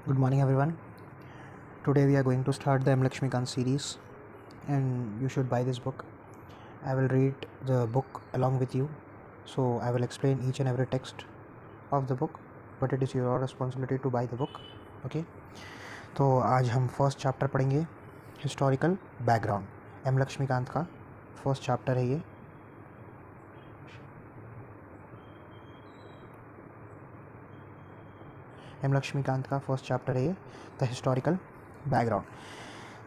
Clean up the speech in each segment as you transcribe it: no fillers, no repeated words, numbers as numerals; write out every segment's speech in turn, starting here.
Good morning, everyone. Today we are going to start the M. Lakshmikant series, and you should buy this book. I will read the book along with you, so I will explain each and every text of the book, but it is your responsibility to buy the book. Okay? तो आज हम first chapter पढ़ेंगे, historical background. M Laxmikant का first chapter है ये। M Laxmikant का first chapter है ये, the historical background.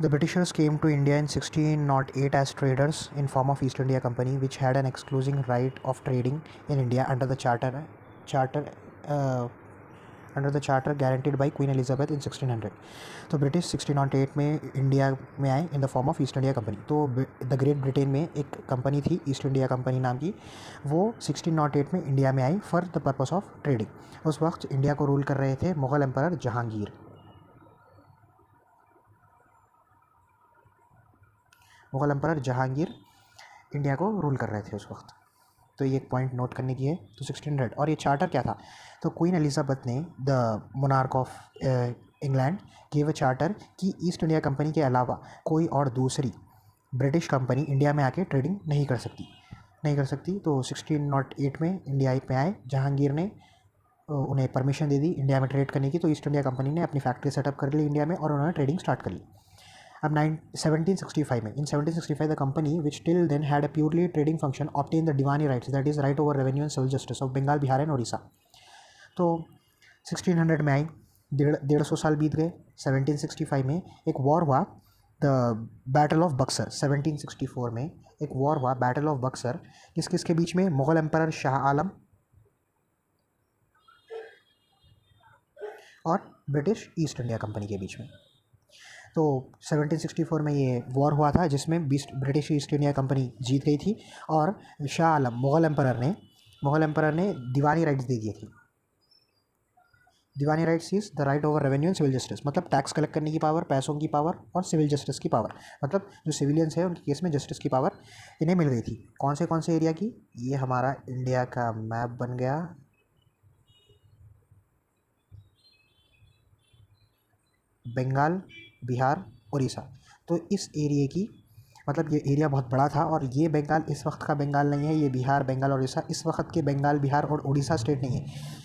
The Britishers came to India in 1608 as traders in form of East India Company, which had an exclusive right of trading in India under the charter guaranteed by Queen Elizabeth in 1600. तो British 1608 में India में आए in the form of East India company. तो the great Britain में एक company थी east India company नाम की, वो 1608 में इंडिया में आई for the purpose of trading. उस वक्त इंडिया को रूल कर रहे थे Mughal emperor Jahangir. Mughal emperor Jahangir India को रूल कर रहे थे उस वक्त। तो ये एक पॉइंट नोट करने की है। तो 1600 और ये चार्टर क्या था? तो क्वीन एलिजाबेथ ने the monarch of England give a charter कि ईस्ट इंडिया कंपनी के अलावा कोई और दूसरी ब्रिटिश कंपनी इंडिया में आके ट्रेडिंग नहीं कर सकती। तो 1608 में इंडिया पे आए जहांगीर ने, उन्हें परमिशन दे दी इंडिया में ट्रेड करने की। तो ईस्ट इंडिया कंपनी ने अपनी फैक्ट्री सेटअप कर ली इंडिया में और उन्होंने ट्रेडिंग स्टार्ट कर ली। अब 1765 में, in 1765 the company which till then had a purely trading function obtain the diwani rights, that is right over revenue and civil justice of Bengal, Bihar and Orissa. तो 1600 में आई, 150 साल बीत गए। 1765 में एक वॉर हुआ, द बैटल ऑफ बक्सर। 1764 में एक वॉर हुआ, बैटल ऑफ बक्सर, किसके बीच में? मुग़ल एम्परर शाह आलम और ब्रिटिश ईस्ट इंडिया कंपनी के बीच में। तो 1764 में ये वॉर हुआ था जिसमें ब्रिटिश ईस्ट इंडिया कंपनी जीत गई थी और शाह आलम मुग़ल एम्परर ने दीवानी राइट्स दे दिए थे। Diwani rights is the right over revenue and civil justice, मतलब टैक्स कलेक्ट करने की पावर, पैसों की पावर और सिविल जस्टिस की पावर, मतलब जो सिविलियंस है उनके केस में जस्टिस की पावर इन्हें मिल गई थी। कौन से एरिया की? ये हमारा इंडिया का मैप बन गया। बंगाल, बिहार, उड़ीसा। तो इस एरिया की, मतलब ये एरिया बहुत बड़ा था और ये बंगाल इस वक्त का बंगाल नहीं है, ये बिहार, बंगाल और उड़ीसा इस वक्त के बंगाल, बिहार और उड़ीसा स्टेट नहीं है।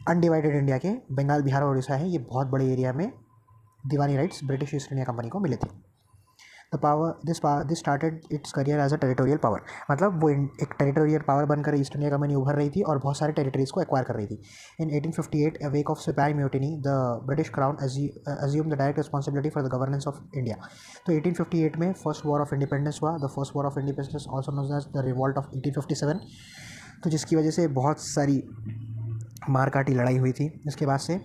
अनडिवाइडेड इंडिया के बंगाल, बिहार और उड़ीसा है। ये बहुत बड़े एरिया में diwani rights British East India company को मिले थे। This started its career as a territorial power, मतलब वो एक टेरिटोरियल पावर बनकर ईस्ट इंडिया कंपनी उभर रही थी और बहुत सारे टेरिटरीज को एक्वायर कर रही थी। In 1858 a wake of sipahi mutiny the British crown assume the direct responsibility for the governance of India. तो 1858 में फर्स्ट वॉर ऑफ इंडिपेंडेंस हुआ, the first war of independence also known as the revolt of 1857। तो जिसकी वजह से बहुत सारी मारकाटी लड़ाई हुई थी। इसके बाद से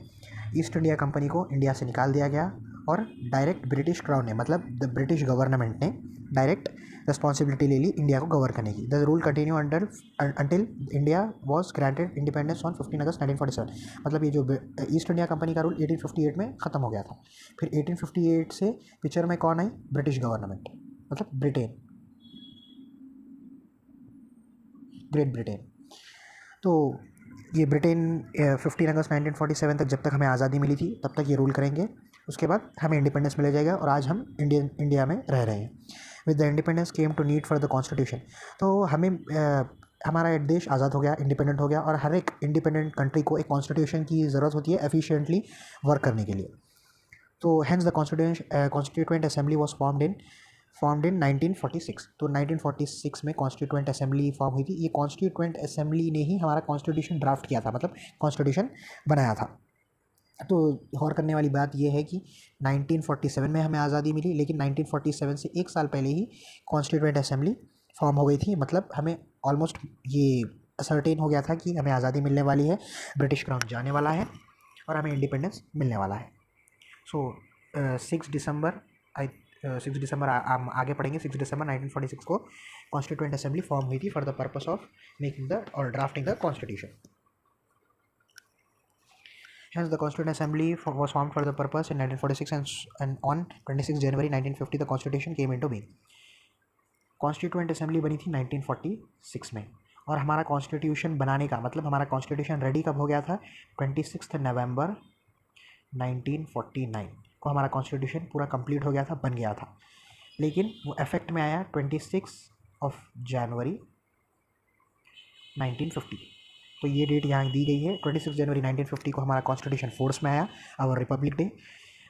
ईस्ट इंडिया कंपनी को इंडिया से निकाल दिया गया और डायरेक्ट ब्रिटिश क्राउन ने, मतलब द ब्रिटिश गवर्नमेंट ने डायरेक्ट रिस्पॉन्सिबिलिटी ले ली इंडिया को गवर्न करने की। The rule continue until India was granted independence on 15 अगस्त 1947। मतलब ये जो ईस्ट इंडिया कंपनी का रूल 1858 में ख़त्म हो गया था। फिर 1858 से पिक्चर में कौन आई? ब्रिटिश गवर्नमेंट, मतलब ब्रिटेन, ग्रेट ब्रिटेन। तो ये ब्रिटेन 15 अगस्त 1947 तक, जब तक हमें आज़ादी मिली थी तब तक ये रूल करेंगे। उसके बाद हमें इंडिपेंडेंस मिल जाएगा और आज हम इंडिया में रह रहे हैं। With the independence came to need for the constitution. तो हमें हमारा देश आज़ाद हो गया, इंडिपेंडेंट हो गया और हर एक इंडिपेंडेंट कंट्री को एक कॉन्स्टिट्यूशन की ज़रूरत होती है एफिशिएंटली वर्क करने के लिए। तो hence the constituent assembly was formed in 1946। तो 1946 में कॉन्स्टिट्यूएंट असेंबली फॉर्म हुई थी। ये कॉन्स्टिट्यूएंट असेंबली ने ही हमारा कॉन्स्टिट्यूशन ड्राफ्ट किया था, मतलब कॉन्स्टिट्यूशन बनाया था। तो गौर करने वाली बात यह है कि 1947 में हमें आज़ादी मिली, लेकिन 1947 से एक साल पहले ही कॉन्स्टिट्यूएंट असेंबली फॉर्म हो गई थी। मतलब हमें ऑलमोस्ट ये असर्टेन हो गया था कि हमें आज़ादी मिलने वाली है, ब्रिटिश क्राउन जाने वाला है और हमें इंडिपेंडेंस मिलने वाला है। सो 6 दिसंबर आगे पढ़ेंगे। 6 दिसंबर 1946 को कॉन्स्टिट्यूएंट असेंबली फॉर्म हुई थी for the purpose of making the और drafting the constitution. Hence, the Constituent Assembly was formed for the purpose in 1946 and on 26 January 1950 the Constitution came into being. Constituent assembly बनी थी 1946 में और हमारा constitution बनाने का, मतलब हमारा कॉन्स्टिट्यूशन रेडी कब हो गया था? 26 नवंबर 1949 को हमारा कॉन्स्टिट्यूशन पूरा कंप्लीट हो गया था, बन गया था, लेकिन वो इफेक्ट में आया 26 जनवरी 1950। तो ये डेट यहाँ दी गई है। 26 जनवरी 1950 को हमारा कॉन्स्टिट्यूशन फोर्स में आया, और रिपब्लिक डे,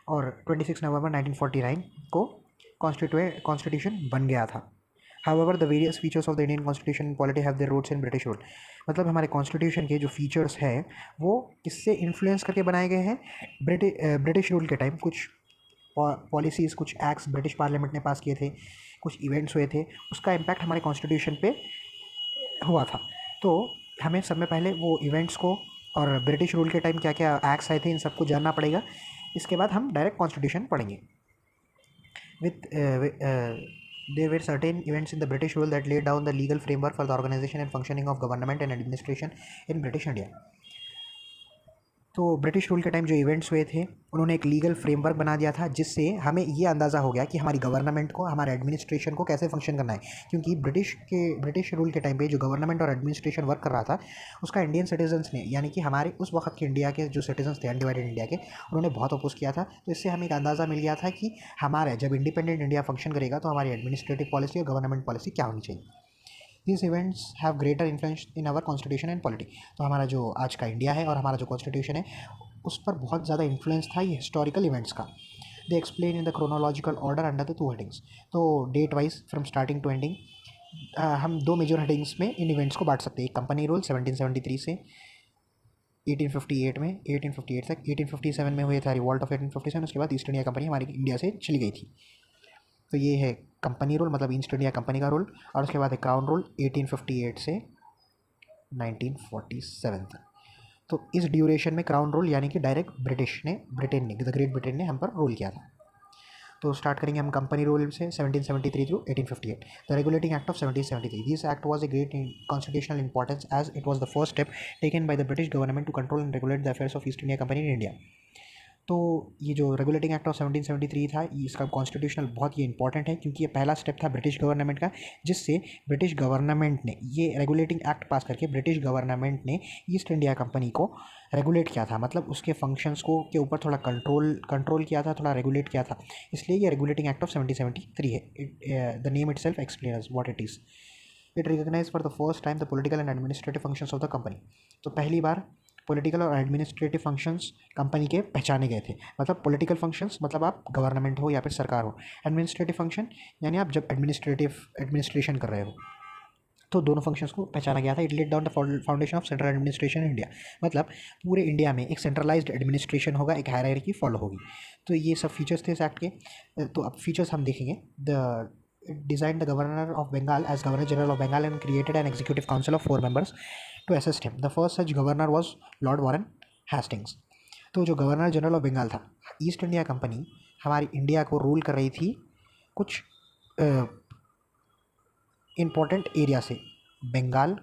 और 26 नवंबर 1949 को कॉन्स्टिट्यूशन बन गया था। However, the various features of the Indian Constitution and polity have their roots in British rule. मतलब हमारे कॉन्स्टिट्यूशन के जो फीचर्स हैं वो किससे इन्फ्लुएंस करके बनाए गए हैं? ब्रिटिश रूल के टाइम कुछ पॉलिसीज़, कुछ एक्ट्स ब्रिटिश पार्लियामेंट ने पास किए थे, कुछ इवेंट्स हुए थे, उसका इम्पैक्ट हमारे कॉन्स्टिट्यूशन पे हुआ था। तो हमें सब में पहले वो इवेंट्स को और ब्रिटिश रूल के टाइम क्या क्या एक्ट्स आए थे इन सबको जानना पड़ेगा। इसके बाद हम डायरेक्ट कॉन्स्टिट्यूशन पढ़ेंगे। There were certain events in the British rule that laid down the legal framework for the organization and functioning of government and administration in British India. तो ब्रिटिश रूल के टाइम जो events हुए थे उन्होंने एक legal framework बना दिया था, जिससे हमें ये अंदाज़ा हो गया कि हमारी गवर्नमेंट को, हमारे एडमिनिस्ट्रेशन को कैसे फंक्शन करना है। क्योंकि ब्रिटिश रूल के टाइम पे जो गवर्नमेंट और एडमिनिस्ट्रेशन वर्क कर रहा था उसका इंडियन सिटीजन्स ने, यानी कि हमारे उस वक्त के इंडिया के जो सिटीजन्स थे, अनडिवाइडेड इंडिया के, उन्होंने बहुत अपोज किया था। तो इससे हमें एक अंदाज़ा मिल गया था कि हमारे जब इंडिपेंडेंट इंडिया फंक्शन करेगा तो हमारी एडमिनिस्ट्रेटिव पॉलिसी और गवर्नमेंट पॉलिसी क्या होनी चाहिए। These events have greater influence in our constitution and polity. तो हमारा जो आज का इंडिया है और हमारा जो कॉन्स्टिट्यूशन है उस पर बहुत ज़्यादा इन्फ्लुएंस था ये हिस्टोरिकल इवेंट्स का। They explain in the chronological order under the 2 headings. तो date wise from starting to ending हम 2 मेजर हेडिंग्स में इन इवेंट्स को बांट सकते हैं। एक कंपनी रूल 1773 से 1858 में, 1858 तक। 1857 में हुए था रिवॉल्ट ऑफ 1857। उसके बाद ईस्ट इंडिया कंपनी हमारी इंडिया से चली गई थी। तो ये है कंपनी रूल, मतलब ईस्ट इंडिया कंपनी का रूल। और उसके बाद है क्राउन रूल 1858 से 1947 तक। तो इस ड्यूरेशन में क्राउन रूल यानी कि डायरेक्ट ब्रिटेन ने द ग्रेट ब्रिटेन ने हम पर रूल किया था। तो स्टार्ट करेंगे हम कंपनी रूल से 1773 through 1858। The regulating act of 1773। This act was a great constitutional importance as it was the first step taken by the British government to control and regulate the affairs of East India Company in India. तो ये जो regulating act of 1773 था, इसका constitutional बहुत ही important है, क्योंकि ये पहला स्टेप था ब्रिटिश गवर्नमेंट का, जिससे ब्रिटिश गवर्नमेंट ने ये रेगुलेटिंग एक्ट पास करके ब्रिटिश गवर्नमेंट ने ईस्ट इंडिया कंपनी को रेगुलेट किया था। मतलब उसके फंक्शंस को के ऊपर थोड़ा कंट्रोल किया था, थोड़ा रेगुलेट किया था। इसलिए ये रेगुलेटिंग एक्ट ऑफ 1773 है। The name itself explains what it is. It recognize for the first time the political and administrative functions of the company. तो पहली बार पॉलिटिकल और एडमिनिस्ट्रेटिव फंक्शंस कंपनी के पहचाने गए थे। मतलब पॉलिटिकल फंक्शंस मतलब आप गवर्नमेंट हो या फिर सरकार हो, एडमिनिस्ट्रेटिव फंक्शन यानी आप जब एडमिनिस्ट्रेशन कर रहे हो, तो दोनों फंक्शंस को पहचाना गया था। It laid down the foundation of central administration in India. मतलब पूरे इंडिया में एक सेंट्रलाइज्ड एडमिनिस्ट्रेशन होगा, एक हायरार्की फॉलो होगी। तो ये सब फीचर्स थे इस एक्ट के। तो अब फीचर्स हम देखेंगे। The designed the governor of Bengal as Governor General of Bengal and created an executive council of 4 members to assist him. The first such governor was Lord Warren Hastings. तो जो governor general of Bengal था, east India company हमारी India को rule कर रही थी कुछ important area से, बंगाल,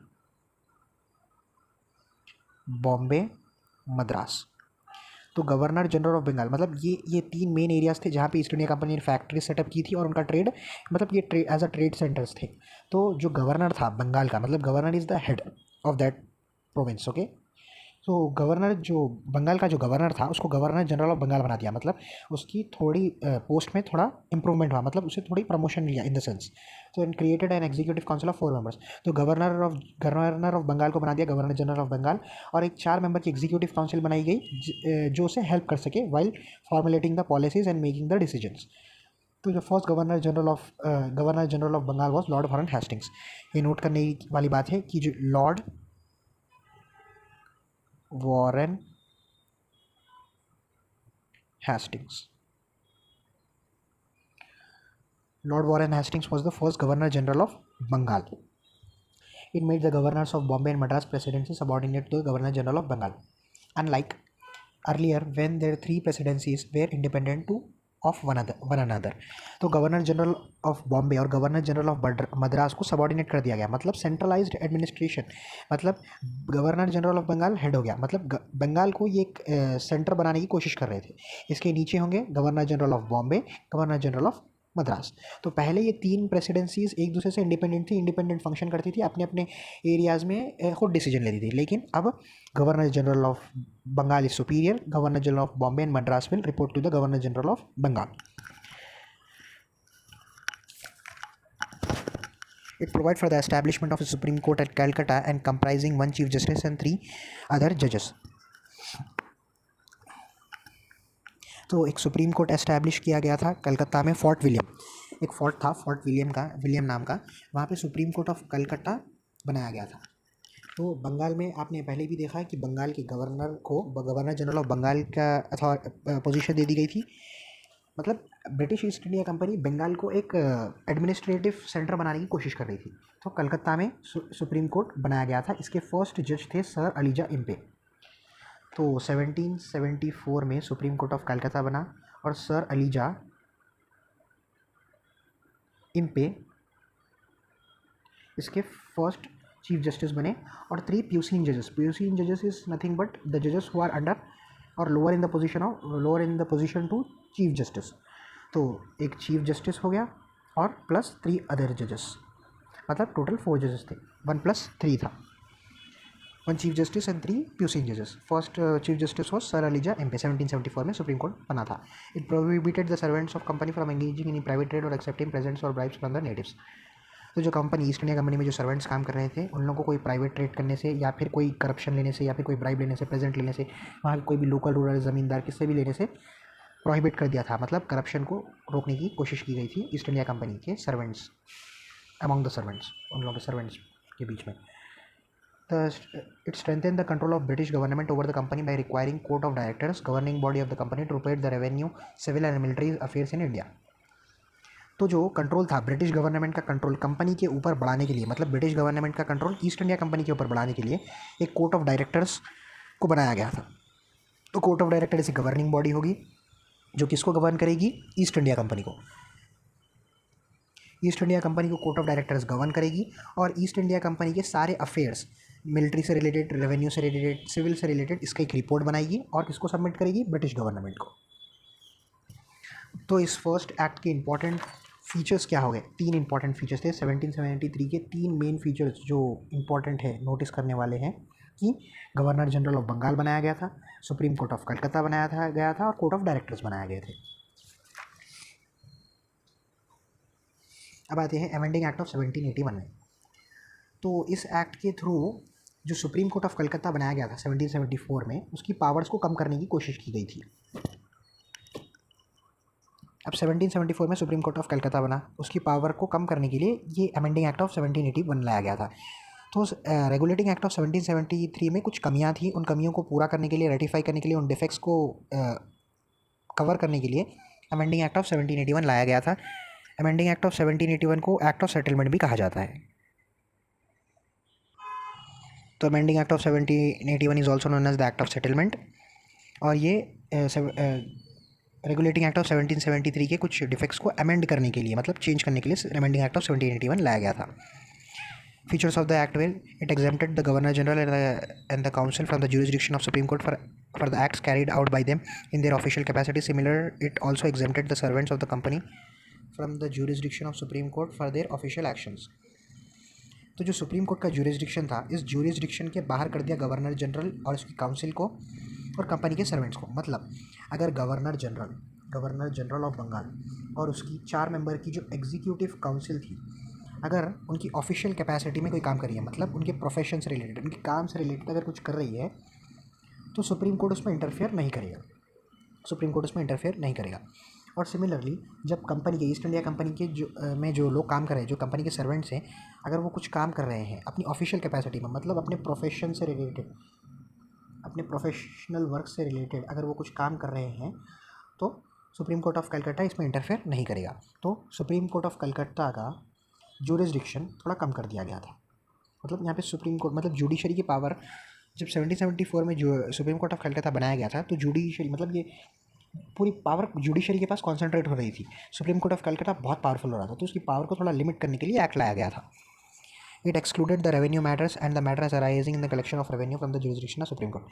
बॉम्बे, मद्रास। तो गवर्नर जनरल ऑफ बंगाल मतलब ये 3 मेन एरियाज थे जहाँ पे ईस्ट इंडिया कंपनी ने फैक्ट्री सेटअप की थी और उनका ट्रेड, मतलब ये एज अ ट्रेड सेंटर्स थे। तो जो गवर्नर था बंगाल का, मतलब governor is the head of that province. Okay, तो गवर्नर जो बंगाल का जो गवर्नर था उसको गवर्नर जनरल ऑफ बंगाल बना दिया। मतलब उसकी थोड़ी पोस्ट में थोड़ा इंप्रूवमेंट हुआ, मतलब उसे थोड़ी प्रमोशन मिला इन द सेंस। तो and created an executive council of 4 members. तो गवर्नर ऑफ बंगाल को बना दिया गवर्नर जनरल ऑफ बंगाल, और एक 4 मेंबर की एग्जीक्यूटिव काउंसिल बनाई गई जो उसे हेल्प कर सके while formulating the policies and making the decisions. तो जो first governor general of Bengal was Lord Warren Hastings. ये नोट करने वाली बात है कि जो Lord Warren Hastings. Lord Warren Hastings was the first Governor General of Bengal. It made the governors of Bombay and Madras presidency subordinate to the Governor General of Bengal. Unlike earlier, when their 3 presidencies were independent of one another. तो governor general of Bombay और governor general of Madras को subordinate कर दिया गया। मतलब centralised administration, मतलब governor general of Bengal head हो गया। मतलब बंगाल को ये एक सेंटर बनाने की कोशिश कर रहे थे। इसके नीचे होंगे governor general of Bombay, governor general of Madras. तो पहले ये 3 प्रेसिडेंसीज एक दूसरे से इंडिपेंडेंट थी, इंडिपेंडेंट फंक्शन करती थी, अपने अपने एरियाज़ में खुद डिसीजन लेती थी। लेकिन अब governor general of Bengal is superior, governor general of Bombay and Madras will report to the governor general of Bengal. It provides for the establishment of a Supreme Court at Calcutta and comprising 1 Chief Justice and 3 other judges. तो एक supreme court establish किया गया था कलकत्ता में, fort William, एक fort था fort William नाम का, वहाँ पे सुप्रीम कोर्ट ऑफ कलकत्ता बनाया गया था। तो बंगाल में आपने पहले भी देखा है कि बंगाल के गवर्नर को गवर्नर जनरल ऑफ बंगाल का पोजीशन दे दी गई थी। मतलब British East India Company Bengal को एक एडमिनिस्ट्रेटिव सेंटर बनाने की कोशिश कर रही थी। तो कलकत्ता में सुप्रीम कोर्ट बनाया गया था। इसके फर्स्ट जज थे सर अलीजा इम्पे। तो 1774 में सुप्रीम कोर्ट ऑफ कलकत्ता बना और सर अलीजा इम्पे इसके फर्स्ट चीफ जस्टिस बने। और 3 प्यूसिन जजेस इज नथिंग बट द जजेस हु आर अंडर और lower in the position to chief justice. तो एक चीफ जस्टिस हो गया और प्लस 3 अदर जजेस, मतलब टोटल 4 जजेस थे, 1 + 3 था। 1 चीफ जस्टिस एंड 3 प्यूसिन जजेस। First chief justice was sir ELISA Aamby. 1774 में सुप्रीम कोर्ट बना था। It prohibited the servants of company from engaging in private trade और एक्सेप्टिंग प्रेजेंट्स और ब्राइब्स फ्रॉम द नेटिव्स। तो जो कंपनी ईस्ट इंडिया कंपनी में जो सर्वेंट्स काम कर रहे थे उन लोगों को कोई प्राइवेट ट्रेड करने से या फिर कोई करप्शन लेने से या फिर कोई ब्राइब लेने से, प्रेजेंट लेने से, वहाँ कोई भी लोकल रूरल ज़मींदार किससे भी लेने से प्रोहिबिट कर दिया था। मतलब करप्शन को रोकने की कोशिश की गई थी ईस्ट इंडिया कंपनी के सर्वेंट्स, अमॉन्ग द सर्वेंट्स, उन लोगों के सर्वेंट्स के बीच में। It strengthened the control of British government over the company by requiring court of directors, governing body of the company, to regulate the revenue, civil and military affairs in India. तो जो control था British government का, control company के ऊपर बढ़ाने के लिए, मतलब ब्रिटिश गवर्नमेंट का कंट्रोल ईस्ट इंडिया कंपनी के ऊपर बढ़ाने के लिए एक कोर्ट ऑफ डायरेक्टर्स को बनाया गया था। तो कोर्ट ऑफ डायरेक्टर ऐसी गवर्निंग बॉडी होगी जो किसको गवर्न करेगी? ईस्ट इंडिया कंपनी को। ईस्ट इंडिया कंपनी को कोर्ट ऑफ डायरेक्टर्स गवर्न करेगी और ईस्ट इंडिया कंपनी के सारे अफेयर्स, मिलिट्री से रिलेटेड, रेवेन्यू से रिलेटेड, सिविल से रिलेटेड, इसका एक रिपोर्ट बनाएगी और किसको सबमिट करेगी? ब्रिटिश गवर्नमेंट को। तो इस फर्स्ट एक्ट के इंपॉर्टेंट फीचर्स क्या हो गए? 3 इंपॉर्टेंट फीचर्स थे 1773 के। 3 मेन फीचर्स जो इंपॉर्टेंट है, नोटिस करने वाले हैं कि गवर्नर जनरल ऑफ बंगाल बनाया गया था, सुप्रीम कोर्ट ऑफ कलकत्ता बनाया गया था और कोर्ट ऑफ डायरेक्टर्स बनाए गए थे। अब आते हैं अमेंडिंग एक्ट ऑफ 1781 में। तो इस एक्ट के थ्रू जो सुप्रीम कोर्ट ऑफ कलकत्ता बनाया गया था 1774 में, उसकी पावर्स को कम करने की कोशिश की गई थी। अब 1774 में सुप्रीम कोर्ट ऑफ कलकत्ता बना, उसकी पावर को कम करने के लिए ये अमेंडिंग एक्ट ऑफ 1781 लाया गया था। तो रेगुलेटिंग एक्ट ऑफ 1773 में कुछ कमियां थी, उन कमियों को पूरा करने के लिए, रेटिफाई करने के लिए, उन डिफेक्ट्स को कवर करने के लिए अमेंडिंग एक्ट ऑफ 1781 लाया गया था। अमेंडिंग एक्ट ऑफ 1781 को एक्ट ऑफ सेटलमेंट भी कहा जाता है। तो amending act of 1781 is also known as the act of settlement. और ये रेगुलेटिंग एक्ट ऑफ 1773 के कुछ डिफेक्ट्स को अमेंड करने के लिए, मतलब चेंज करने के लिए अमेंडिंग एक्ट ऑफ 1781 लाया गया था। Features of the act will it exempted the governor general and the council from the jurisdiction of Supreme Court for the acts carried out by them in their official capacity. Similar, it also exempted the servants of the company from the jurisdiction of Supreme Court for their official actions. तो जो supreme court का jurisdiction था, इस jurisdiction के बाहर कर दिया governor general और उसकी काउंसिल को और कंपनी के सर्वेंट्स को। मतलब अगर गवर्नर जनरल ऑफ बंगाल और उसकी 4 मेंबर की जो एग्जीक्यूटिव काउंसिल थी, अगर उनकी ऑफिशियल कैपेसिटी में कोई काम कर रही है, मतलब उनके प्रोफेशन से रिलेटेड, उनके काम से रिलेटेड अगर कुछ कर रही है, तो सुप्रीम कोर्ट उसमें इंटरफेयर नहीं करेगा। और सिमिलरली जब कंपनी के, ईस्ट इंडिया कंपनी के जो लोग काम कर रहे हैं, जो कंपनी के सर्वेंट्स हैं, अगर वो कुछ काम कर रहे हैं अपनी ऑफिशियल कैपेसिटी में, मतलब अपने प्रोफेशन से रिलेटेड, अपने प्रोफेशनल वर्क से रिलेटेड अगर वो कुछ काम कर रहे हैं, तो सुप्रीम कोर्ट ऑफ कलकत्ता इसमें इंटरफेयर नहीं करेगा। तो सुप्रीम कोर्ट ऑफ कलकत्ता का ज्यूरिसडिक्शन थोड़ा कम कर दिया गया था। मतलब यहाँ पे सुप्रीम कोर्ट, मतलब जुडिशरी की पावर, जब 1774 में जो सुप्रीम कोर्ट ऑफ कलकत्ता बनाया गया था, तो जुडिशरी, मतलब ये पूरी पावर जुडिशरी के पास कॉन्सेंट्रेट हो रही थी। सुप्रीम कोर्ट ऑफ कलकत्ता बहुत पावरफुल हो रहा था, तो उसकी पावर को थोड़ा लिमिट करने के लिए एक्ट लाया गया था। It excluded the revenue matters and the matters arising in the collection of revenue from the jurisdiction of supreme court.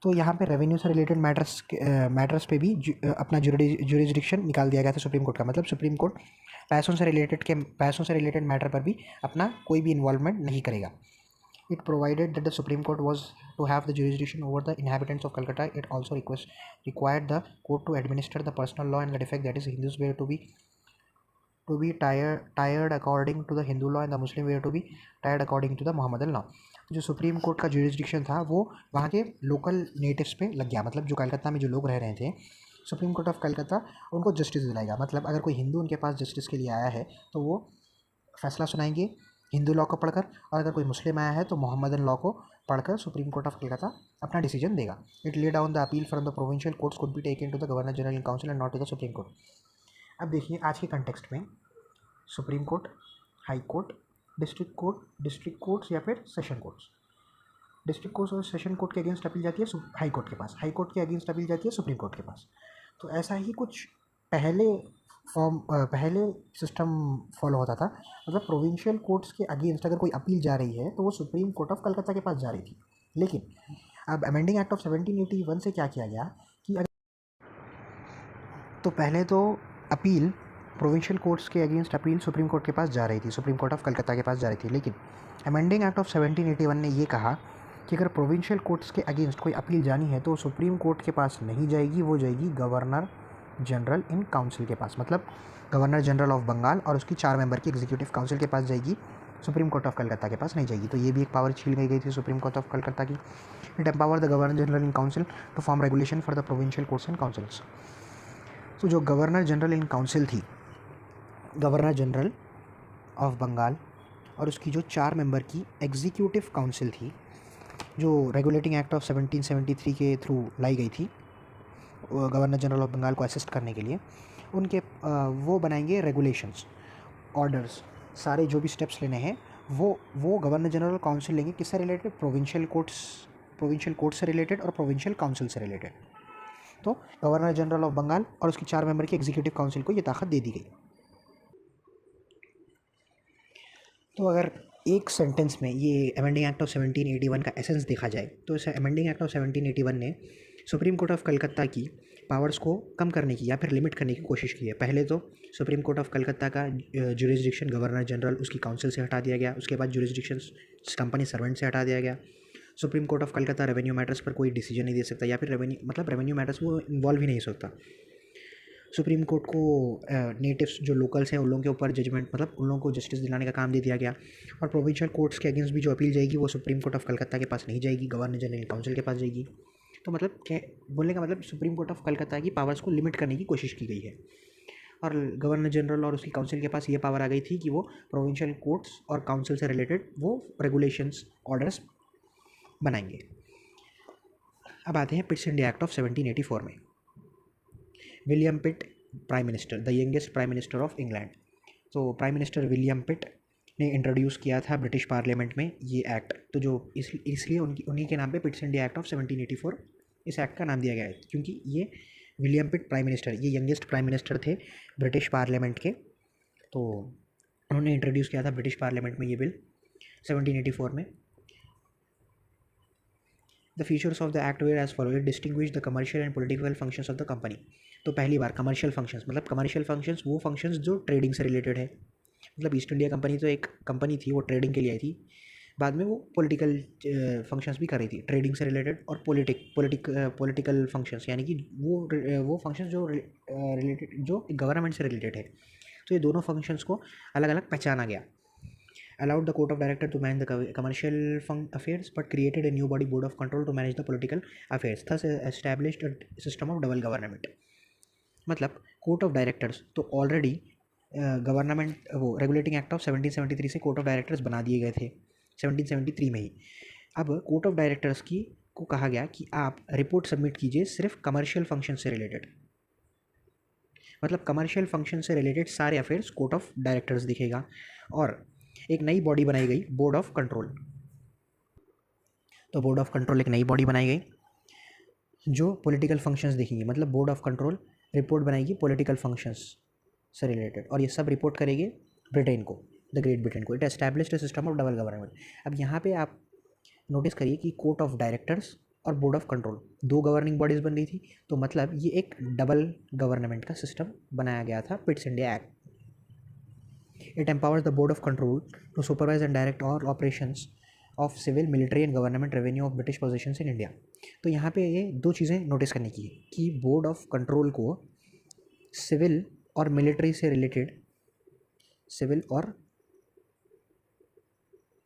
तो यहाँ पे रेवेन्यू से रिलेटेड मैटर्स पे भी अपना जुरिस्डिक्शन निकाल दिया गया था सुप्रीम कोर्ट का। मतलब सुप्रीम कोर्ट पैसों से रिलेटेड मैटर पर भी अपना कोई भी इन्वॉल्वमेंट नहीं करेगा। It provided that the Supreme Court was to have the jurisdiction over the inhabitants of Calcutta. It also required the court to administer the personal law and the defect, that is, Hindus were to be tired according to the Hindu law and the Muslim were to be tired according to the Muhammadan law. जो supreme court का jurisdiction था वो वहाँ के local natives पे लग गया। मतलब जो कलकत्ता में जो लोग रह रहे थे, सुप्रीम कोर्ट ऑफ कलकत्ता उनको जस्टिस दिलाएगा। मतलब अगर कोई हिंदू उनके पास जस्टिस के लिए आया है तो वो फैसला सुनाएंगे हिंदू लॉ को पढ़कर, और अगर कोई मुस्लिम आया है तो मोहम्मदन लॉ को पढ़कर सुप्रीम कोर्ट ऑफ कलकत्ता अपना डिसीजन देगा। It lay down the appeal from the provincial courts could be taken to the governor general in council and not to the supreme court. अब देखिए आज के कंटेक्स्ट में supreme court, high court, district courts या फिर session courts. District courts और session court के against appeal जाती है हाई कोर्ट के पास, हाई कोर्ट के अगेंस्ट अपील जाती है सुप्रीम कोर्ट के पास। तो ऐसा ही कुछ पहले सिस्टम फॉलो होता था। मतलब प्रोविंशियल कोर्ट्स के अगेंस्ट अगर कोई अपील जा रही है तो वो सुप्रीम कोर्ट ऑफ कलकत्ता के पास जा रही थी। लेकिन अब अमेंडिंग एक्ट ऑफ 1781 से क्या किया गया कि तो पहले तो अपील प्रोविंशियल कोर्ट्स के अगेंस्ट अपील सुप्रीम कोर्ट के पास जा रही थी, सुप्रीम कोर्ट ऑफ कलकत्ता के पास जा रही थी। लेकिन अमेंडिंग एक्ट ऑफ 1781 ने ये कहा कि अगर प्रोविंशियल कोर्ट्स के अगेंस्ट कोई अपील जानी है तो सुप्रीम कोर्ट के पास नहीं जाएगी, वो जाएगी गवर्नर जनरल इन काउंसिल के पास। मतलब गवर्नर जनरल ऑफ बंगाल और उसकी 4 मेंबर की एग्जीक्यूटिव काउंसिल के पास जाएगी, सुप्रीम कोर्ट ऑफ कलकत्ता के पास नहीं जाएगी। तो ये भी एक पावर छीन गई थी सुप्रीम कोर्ट ऑफ कलकत्ता की। It empower the governor general in council to form regulation for the provincial courts and councils. तो जो गवर्नर जनरल इन काउंसिल थी, गवर्नर जनरल ऑफ बंगाल और उसकी जो 4 मेंबर की एग्जीक्यूटिव काउंसिल थी, जो रेगुलेटिंग एक्ट ऑफ 1773 के थ्रू लाई गई थी गवर्नर जनरल ऑफ बंगाल को असिस्ट करने के लिए, उनके वो बनाएंगे रेगुलेशंस, ऑर्डर्स, सारे जो भी स्टेप्स लेने हैं वो गवर्नर जनरल काउंसिल लेंगे। किससे रिलेटेड? प्रोविंशियल कोर्ट से रिलेटेड और प्रोविंशियल काउंसिल से रिलेटेड। तो गवर्नर जनरल ऑफ बंगाल और उसकी 4 मेंबर की एग्जीक्यूटिव काउंसिल को ये ताकत दे दी गई। तो अगर एक सेंटेंस में ये अमेंडिंग एक्ट ऑफ 1781 का एसेंस देखा जाए तो इस अमेंडिंग एक्ट ऑफ 1781 ने सुप्रीम कोर्ट ऑफ कलकत्ता की पावर्स को कम करने की या फिर लिमिट करने की कोशिश की है। पहले तो सुप्रीम कोर्ट ऑफ कलकत्ता का जुरिस्डिक्शन गवर्नर जनरल उसकी काउंसिल से हटा दिया गया। उसके बाद जुरिस्डिक्शन कंपनी सर्वेंट से हटा दिया गया। Supreme court of Calcutta revenue matters पर कोई डिसीजन नहीं दे सकता, या फिर रेवेन्यू मैटर्स वो इन्वॉल्व ही नहीं हो सकता। सुप्रीम कोर्ट को नेटिव्स जो लोकल्स हैं उन लोगों के ऊपर जजमेंट, मतलब उन लोगों को जस्टिस दिलाने का काम दे दिया गया। और प्रोविंशियल कोर्ट्स के अगेंस्ट भी जो अपील जाएगी वो सुप्रीम कोर्ट ऑफ कलकत्ता के पास नहीं जाएगी, गवर्नर जनरल काउंसिल के पास जाएगी। तो मतलब क्या बोलने का मतलब, सुप्रीम कोर्ट ऑफ कलकत्ता की पावर्स को लिमिट करने की कोशिश की गई है। और गवर्नर जनरल और उसकी काउंसिल के पास ये पावर आ गई थी कि वो प्रोविंशियल कोर्ट्स और काउंसिल से रिलेटेड वो रेगुलेशंस, ऑर्डर्स बनाएंगे। अब आते हैं पिट्स इंडिया एक्ट ऑफ 1784 में। William pit prime minister, the youngest prime minister of England. तो प्राइम मिनिस्टर विलियम पिट ने इंट्रोड्यूस किया था ब्रिटिश पार्लियामेंट में ये एक्ट। तो जो इसलिए उन्हीं के नाम पे पिट्स इंडिया एक्ट ऑफ 1784 इस एक्ट का नाम दिया गया है, क्योंकि ये विलियम पिट प्राइम मिनिस्टर, ये यंगेस्ट प्राइम मिनिस्टर थे ब्रिटिश पार्लियामेंट के। तो उन्होंने इंट्रोड्यूस किया था ब्रिटिश पार्लियामेंट में ये बिल 1784 में। The features of the act were as follow, it distinguish the commercial and political functions of the company. तो पहली बार कमर्शियल फंक्शंस, मतलब कमर्शियल फंक्शंस वो फंक्शंस जो ट्रेडिंग से रिलेटेड है। मतलब ईस्ट इंडिया कंपनी तो एक कंपनी थी, वो ट्रेडिंग के लिए आई थी। बाद में वो पॉलिटिकल फंक्शंस भी कर रही थी, ट्रेडिंग से रिलेटेड और पॉलिटिकल फंक्शंस, यानी कि वो फंक्शंस जो रिलेटेड, जो गवर्नमेंट से रिलेटेड है। तो ये दोनों फंक्शंस को अलग अलग पहचाना गया। Allowed the court of director to manage the commercial affairs, but created a new body, board of control, to manage the political affairs. Thus established a system of double government. मतलब court of directors तो already government वो regulating act of 1773 से court of directors बना दिए गए थे 1773 में ही। अब कोर्ट ऑफ डायरेक्टर्स की को कहा गया कि आप रिपोर्ट सबमिट कीजिए सिर्फ कमर्शियल फंक्शन से रिलेटेड। मतलब कमर्शियल फंक्शन से रिलेटेड सारे अफेयर्स कोर्ट ऑफ डायरेक्टर्स दिखेगा। और एक नई बॉडी बनाई गई, बोर्ड ऑफ कंट्रोल। तो बोर्ड ऑफ कंट्रोल एक नई बॉडी बनाई गई जो पॉलिटिकल फंक्शंस देखेंगे। मतलब बोर्ड ऑफ कंट्रोल रिपोर्ट बनाएगी पॉलिटिकल फंक्शंस से रिलेटेड, और ये सब रिपोर्ट करेंगे ब्रिटेन को, द ग्रेट ब्रिटेन को। It established a system of double government. अब यहाँ पे आप नोटिस करिए कि कोर्ट ऑफ डायरेक्टर्स और बोर्ड ऑफ कंट्रोल, दो गवर्निंग बॉडीज़ बन गई थी। तो मतलब ये एक डबल गवर्नमेंट का सिस्टम बनाया गया था Pitt's India Act. It empowers the board of control to supervise and direct all operations of civil, military and government revenue of British possessions in India. तो यहाँ पे ये दो चीज़ें नोटिस करने की है कि बोर्ड ऑफ कंट्रोल को सिविल और मिलिट्री से रिलेटेड, सिविल और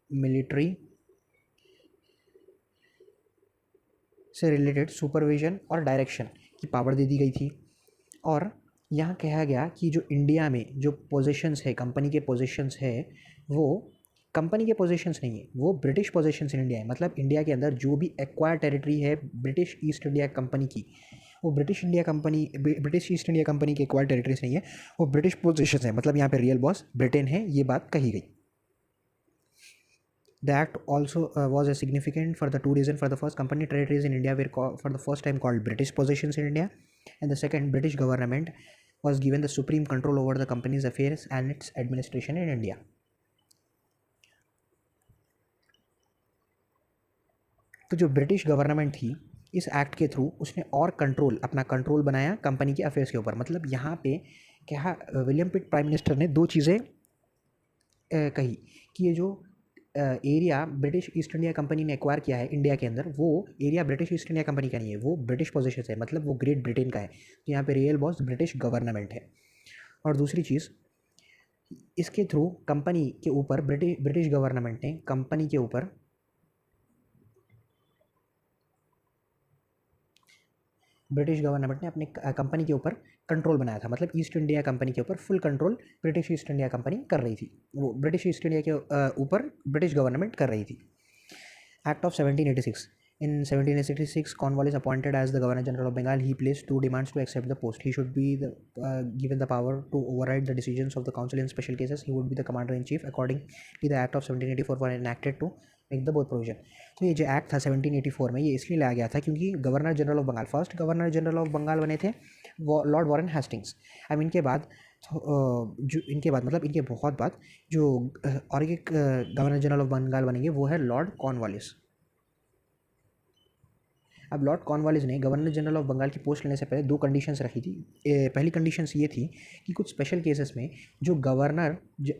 मिलिट्री से रिलेटेड सुपरविजन और डायरेक्शन की पावर दे दी गई थी। और यहाँ कहा गया कि जो इंडिया में जो पोजीशंस है, कंपनी के पोजीशंस है, वो कंपनी के पोजीशंस नहीं है, वो ब्रिटिश पोजीशंस इन इंडिया है। मतलब इंडिया के अंदर जो भी एक्वायर टेरिटरी है ब्रिटिश ईस्ट इंडिया कंपनी की, वो ब्रिटिश ईस्ट इंडिया कंपनी की एक्वायर टेरिटरीज नहीं है, वो ब्रिटिश पोजीशंस है। मतलब यहाँ पे रियल बॉस ब्रिटेन है, ये बात कही गई। The act also was a significant for the two reasons. For the first, company territories in India were for the first time called British possessions in India, and the second, British government was given the supreme control over the company's affairs and its administration in India. तो जो British government थी, इस act के through उसने और अपना control बनाया company के अफेयर्स के ऊपर। मतलब यहाँ पे क्या विलियम पिट प्राइम मिनिस्टर ने दो चीज़ें कही कि ये जो area British East India company ने एक्वायर किया है इंडिया के अंदर, वो area British East India company का नहीं है, वो ब्रिटिश पोजीशन है, मतलब वो ग्रेट ब्रिटेन का है। तो यहाँ पे रियल बॉस ब्रिटिश गवर्नमेंट है। और दूसरी चीज़, इसके थ्रू कंपनी के ऊपर ब्रिटिश गवर्नमेंट ने कंपनी के ऊपर अपने कंपनी के ऊपर कंट्रोल बनाया था। मतलब ईस्ट इंडिया कंपनी के ऊपर full control British East India company कर रही थी, वो ब्रिटिश ईस्ट इंडिया के ऊपर ब्रिटिश गवर्नमेंट कर रही थी। Act of 1786। In 1786, Cornwallis appointed as the Governor General of Bengal. He placed two demands to accept the post. He should be given the power to override the decisions of the council in special cases. He would be the commander-in-chief. Accordingly, the Act of 1784 was enacted to make the both provision. तो ये जो act था 1784 में, ये इसलिए लाया गया था क्योंकि governor general of Bengal, first governor general of Bengal बने थे लॉर्ड वॉरेन हेस्टिंग्स। अब इनके बाद मतलब इनके बहुत बाद जो और एक गवर्नर जनरल ऑफ बंगाल बनेंगे वो है लॉर्ड कॉर्नवालिस। अब लॉर्ड कॉर्नवालिस ने गवर्नर जनरल ऑफ बंगाल की पोस्ट लेने से पहले दो कंडीशंस रखी थी। पहली कंडीशंस ये थी कि कुछ स्पेशल केसेस में जो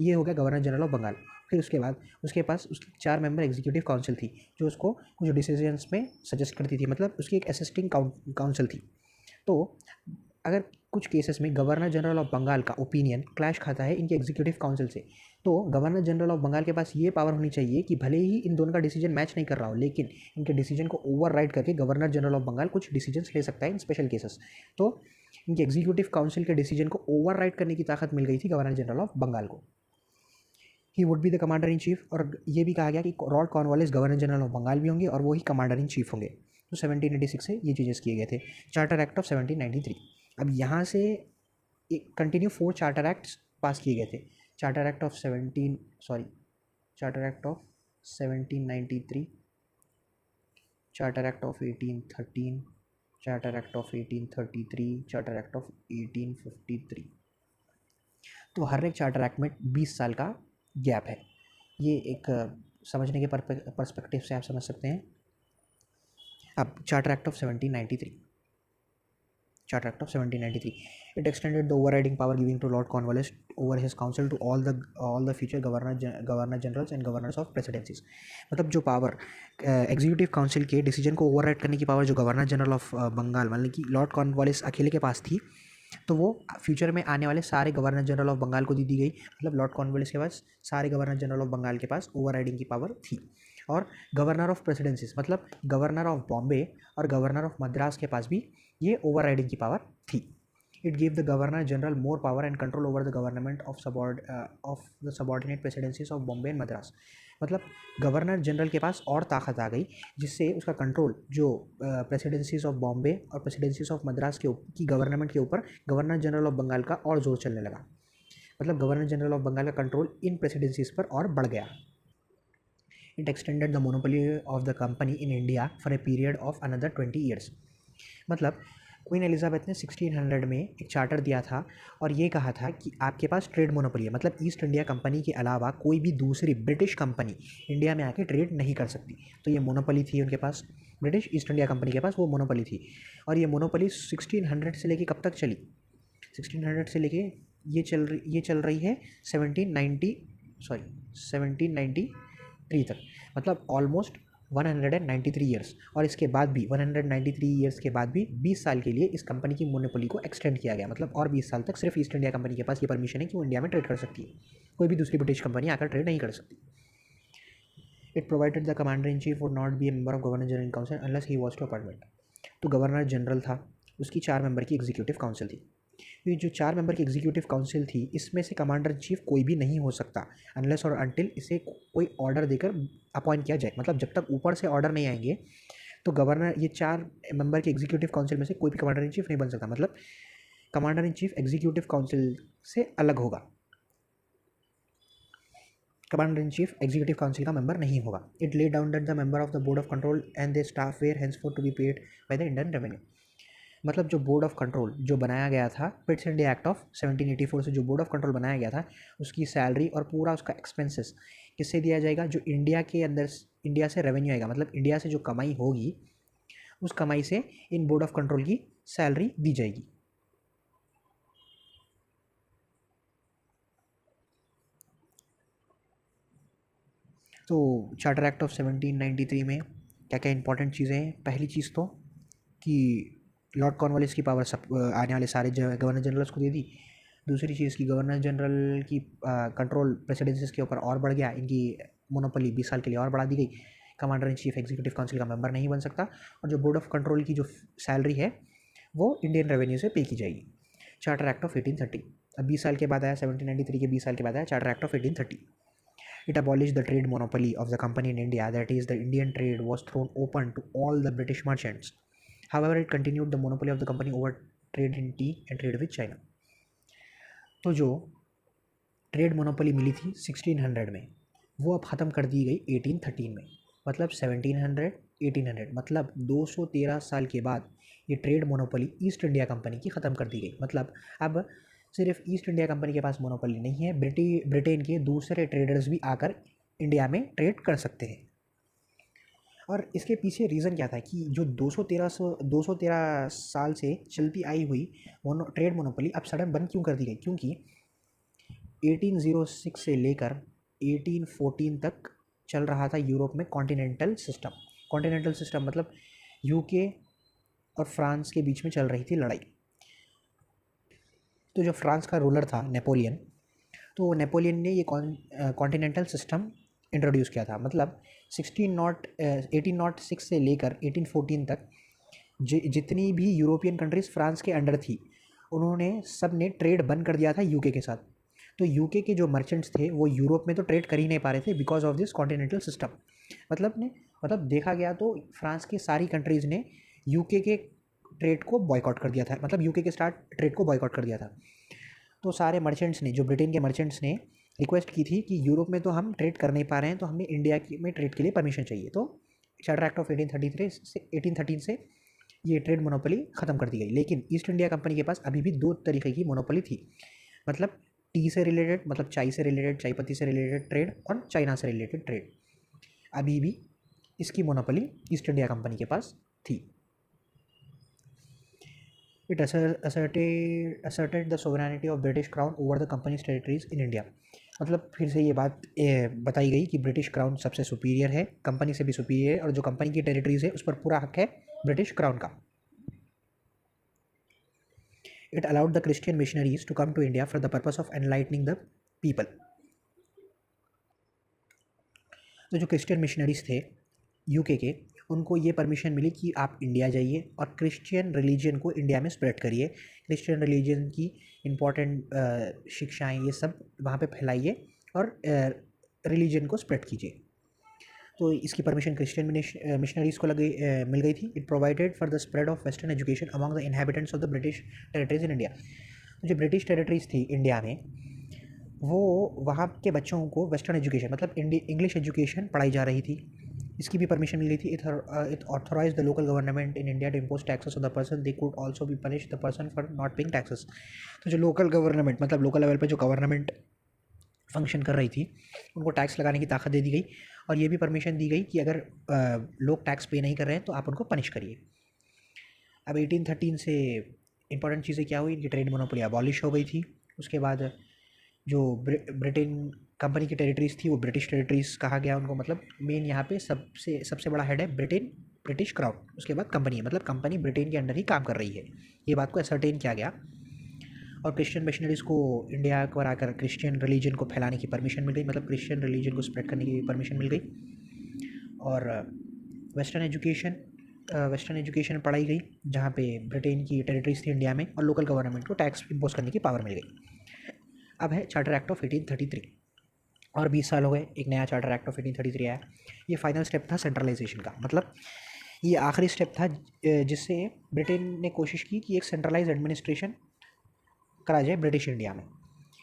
ये हो गया गवर्नर जनरल ऑफ बंगाल, फिर उसके बाद उसके पास उसकी 4 मेंबर एग्जीक्यूटिव काउंसिल थी जो उसको कुछ डिसीजंस में सजेस्ट करती थी, मतलब उसकी एक असिस्टिंग काउंसिल थी। तो अगर कुछ केसेस में गवर्नर जनरल ऑफ बंगाल का ओपिनियन क्लैश खाता है इनके एग्जीक्यूटिव काउंसिल से, तो गवर्नर जनरल ऑफ बंगाल के पास ये पावर होनी चाहिए कि भले ही इन दोनों का डिसीजन मैच नहीं कर रहा हो, लेकिन इनके डिसीजन को ओवरराइड करके गवर्नर जनरल ऑफ बंगाल कुछ डिसीजंस ले सकता है इन स्पेशल केसेस। तो इनके एग्जीक्यूटिव काउंसिल के डिसीजन को ओवरराइड करने की ताकत मिल गई थी गवर्नर जनरल ऑफ बंगाल को। He would be the commander in chief, और ये भी कहा गया कि Lord Cornwallis governor general of Bengal भी होंगे और वही कमांडर इन चीफ होंगे। तो 1786 से ये चीज़ें किए गए थे। Charter act of 1793। अब यहाँ से एक कंटिन्यू 4 चार्टर एक्ट्स पास किए गए थे। Charter act of 1793, charter act of 1813, charter act of 1833, charter act of 1853। तो हर एक चार्टर एक्ट में 20 साल का गैप है। ये एक समझने के पर्सपेक्टिव से आप समझ सकते हैं। अब charter act of 1793, Charter Act of 1793. It extended the overriding power given to Lord Cornwallis over his council to all the future governor generals and governors of presidencies. मतलब जो पावर एग्जीक्यूटिव काउंसिल के decision को override करने की power जो governor general of Bengal मतलब कि Lord Cornwallis अकेले के पास थी, तो वो फ्यूचर में आने वाले सारे गवर्नर जनरल ऑफ बंगाल को दी गई। मतलब लॉर्ड कॉर्नवालिस के पास सारे गवर्नर जनरल ऑफ बंगाल के पास ओवरराइडिंग की पावर थी। और गवर्नर ऑफ प्रेसिडेंसीज मतलब गवर्नर ऑफ बॉम्बे और गवर्नर ऑफ मद्रास के पास भी ये ओवरराइडिंग की पावर थी। It give the governor general more power and control over the government of the subordinate presidencies of Bombay and Madras. मतलब गवर्नर जनरल के पास और ताकत आ गई, जिससे उसका कंट्रोल जो प्रेसिडेंसीज ऑफ बॉम्बे और प्रेसिडेंसीज ऑफ मद्रास की गवर्नमेंट के ऊपर गवर्नर जनरल ऑफ बंगाल का और जोर चलने लगा। मतलब गवर्नर जनरल ऑफ बंगाल का कंट्रोल इन प्रेसिडेंसीज पर और बढ़ गया। It extended the monopoly of the company in India for a period of another 20 years. मतलब क्वीन एलिजाबेथ ने 1600 में एक चार्टर दिया था और ये कहा था कि आपके पास ट्रेड मोनोपोली है, मतलब ईस्ट इंडिया कंपनी के अलावा कोई भी दूसरी ब्रिटिश कंपनी इंडिया में आके ट्रेड नहीं कर सकती। तो ये मोनोपोली थी उनके पास, ब्रिटिश ईस्ट इंडिया कंपनी के पास वो मोनोपोली थी। और ये मोनोपोली 1600 से लेके कब तक चली? 1600 से लेके ये चल रही है 1793 तक, मतलब ऑलमोस्ट 193 ईयर्स। और इसके बाद भी 193 ईयर्स के बाद भी 20 साल के लिए इस कंपनी की मोनोपोली को एक्सटेंड किया गया, मतलब और 20 साल तक सिर्फ ईस्ट इंडिया कंपनी के पास ये परमिशन है कि वो इंडिया में ट्रेड कर सकती है, कोई भी दूसरी ब्रिटिश कंपनी आकर ट्रेड नहीं कर सकती। It provided the commander in chief would not be a member of governor general council unless he was to appointment. तो गवर्नर जनरल था, उसकी 4 मेंबर की एग्जीक्यूटिव काउंसिल थी। ये जो 4 मेंबर की एग्जीक्यूटिव काउंसिल थी, इसमें से कमांडर इन चीफ कोई भी नहीं हो सकता अनलेस और अनटिल इसे कोई ऑर्डर देकर अपॉइंट किया जाए। मतलब जब तक ऊपर से ऑर्डर नहीं आएंगे तो गवर्नर, ये 4 मेंबर की एग्जीक्यूटिव काउंसिल में से कोई भी कमांडर इन चीफ नहीं बन सकता। मतलब commander in chief executive council से अलग होगा, commander in chief executive council का मेंबर नहीं होगा। It lay down that the member of the board of control and the staff were henceforth to be paid by the Indian revenue. मतलब जो board of control जो बनाया गया था Pitt's India act of 1784 से, जो बोर्ड ऑफ कंट्रोल बनाया गया था, उसकी सैलरी और पूरा उसका एक्सपेंसेस किससे दिया जाएगा? जो इंडिया के अंदर, इंडिया से रेवेन्यू आएगा, मतलब इंडिया से जो कमाई होगी उस कमाई से इन बोर्ड ऑफ कंट्रोल की सैलरी दी जाएगी। तो चार्टर एक्ट ऑफ 1793 में क्या क्या इंपॉर्टेंट चीज़ें हैं? पहली चीज़ तो कि लॉर्ड कॉर्नवालिस की पावर सब आने वाले सारे गवर्नर जनरल्स को दे दी। दूसरी चीज़ की गवर्नर जनरल की कंट्रोल प्रेसिडेंसीज के ऊपर और बढ़ गया, इनकी मोनोपोली 20 साल के लिए और बढ़ा दी गई। Commander in chief executive council का मेंबर नहीं बन सकता और जो बोर्ड ऑफ कंट्रोल की जो सैलरी है वो इंडियन रेवेन्यू से पे की जाएगी। चार्टर एक्ट ऑफ 1830 अब 20 साल के बाद आया, 1793 के 20 साल के बाद आया charter act of 1830। It abolished the trade monopoly of the company in India, that is, the Indian trade was thrown open to all the British merchants. However, it continued the monopoly of the company over trade in tea and trade with China. तो जो trade monopoly मिली थी 1600 में, वो अब ख़त्म कर दी गई 1813 में। मतलब 1700 1800, मतलब 213 साल के बाद ये trade monopoly east India company की ख़त्म कर दी गई। मतलब अब सिर्फ ईस्ट इंडिया कंपनी के पास मोनोपोली नहीं है, ब्रिटेन के दूसरे ट्रेडर्स भी आकर इंडिया में ट्रेड कर सकते हैं। और इसके पीछे रीज़न क्या था कि जो 213 साल से चलती आई हुई ट्रेड मोनोपोली अब सडन बंद क्यों कर दी गई? क्योंकि 1806 से लेकर 1814 तक चल रहा था यूरोप में कॉन्टिनेंटल सिस्टम। कॉन्टिनेंटल सिस्टम मतलब यूके और फ्रांस के बीच में चल रही थी लड़ाई। तो जो फ्रांस का रूलर था नेपोलियन, तो नेपोलियन ने ये कॉन्टिनेंटल सिस्टम इंट्रोड्यूस किया था। मतलब 1806 से लेकर 1814 तक जितनी भी यूरोपियन कंट्रीज़ फ्रांस के अंडर थी, उन्होंने सब ने ट्रेड बंद कर दिया था यूके के साथ। तो यूके के जो मर्चेंट्स थे वो यूरोप में तो ट्रेड कर ही नहीं पा रहे थे because of this continental system. मतलब देखा गया तो फ्रांस की सारी कंट्रीज़ ने यूके के ट्रेड को बॉयकॉट कर दिया था, मतलब यूके के स्टार्ट ट्रेड को बॉयकॉट कर दिया था। तो सारे मर्चेंट्स ने, जो ब्रिटेन के मर्चेंट्स ने रिक्वेस्ट की थी कि यूरोप में तो हम ट्रेड कर नहीं पा रहे हैं, तो हमें इंडिया में ट्रेड के लिए परमिशन चाहिए। तो चार्टर एक्ट ऑफ 1813 से ये ट्रेड मोनोपोली ख़त्म कर दी गई। लेकिन ईस्ट इंडिया कंपनी के पास अभी भी 2 तरीके की मोनोपोली थी, मतलब टी से रिलेटेड, मतलब चाय से रिलेटेड, चाय पत्ती से रिलेटेड ट्रेड, और चाइना से रिलेटेड ट्रेड। अभी भी इसकी मोनोपोली ईस्ट इंडिया कंपनी के पास थी। It asserted the sovereignty of British Crown over the company's territories in India. मतलब फिर से ये बात बताई गई कि ब्रिटिश क्राउन सबसे सुपीरियर है, कंपनी से भी सुपीरियर है, और जो कंपनी की टेरिटरीज है उस पर पूरा हक है ब्रिटिश क्राउन का। It allowed the Christian missionaries to come to India for the purpose of enlightening the people. तो जो क्रिश्चियन मिशनरीज थे यूके के, उनको ये परमिशन मिली कि आप इंडिया जाइए और क्रिश्चियन रिलीजन को इंडिया में स्प्रेड करिए, क्रिश्चियन रिलीजन की इम्पॉर्टेंट शिक्षाएं ये सब वहाँ पे फैलाइए और रिलीजन को स्प्रेड कीजिए। तो इसकी परमिशन क्रिश्चियन मिशनरीज़ को मिल गई थी। It provided for the spread of western education among the inhabitants of the British territories in India. जो ब्रिटिश टेरिटरीज थी इंडिया में, वो वहाँ के बच्चों को वेस्टर्न एजुकेशन मतलब इंग्लिश एजुकेशन पढ़ाई जा रही थी। इसकी भी परमिशन मिल गई थी. It authorise the local government in India to impose taxes on the person. They could also be punish the person for not paying taxes. तो जो लोकल गवर्नमेंट मतलब लोकल लेवल पर जो गवर्नमेंट फंक्शन कर रही थी उनको टैक्स लगाने की ताकत दे दी गई और ये भी परमिशन दी गई कि अगर लोग टैक्स पे नहीं कर रहे हैं तो आप उनको पनिश करिए. अब 1813 से इंपॉर्टेंट चीज़ें क्या हुई, इनकी ट्रेड मोनोपोली अबॉलिश हो गई थी. उसके बाद जो ब्रिटेन कंपनी की टेरिटरीज़ थी वो ब्रिटिश टेरिटरीज़ कहा गया उनको. मतलब मेन यहाँ पे सबसे बड़ा हेड है ब्रिटिश क्राउन. उसके बाद कंपनी, मतलब कंपनी ब्रिटेन के अंडर ही काम कर रही है, ये बात को असरटेन किया गया. और क्रिश्चियन मिशनरीज़ को इंडिया पर आकर क्रिश्चियन रिलीजन को फैलाने की परमिशन मिल गई, मतलब क्रिश्चियन रिलीजन को स्प्रेड करने की परमिशन मिल गई. और वेस्टर्न एजुकेशन पढ़ाई गई जहाँ पे ब्रिटेन की टेरिटरीज थी इंडिया में, और लोकल गवर्नमेंट को टैक्स इम्पोज करने की पावर मिल गई. अब है चार्टर एक्ट ऑफ 1833. और 20 साल हो गए, एक नया चार्टर एक्ट ऑफ 1833 आया. ये फाइनल स्टेप था सेंट्रलाइजेशन का. मतलब ये आखिरी स्टेप था जिससे ब्रिटेन ने कोशिश की कि एक सेंट्रलाइज एडमिनिस्ट्रेशन करा जाए ब्रिटिश इंडिया में.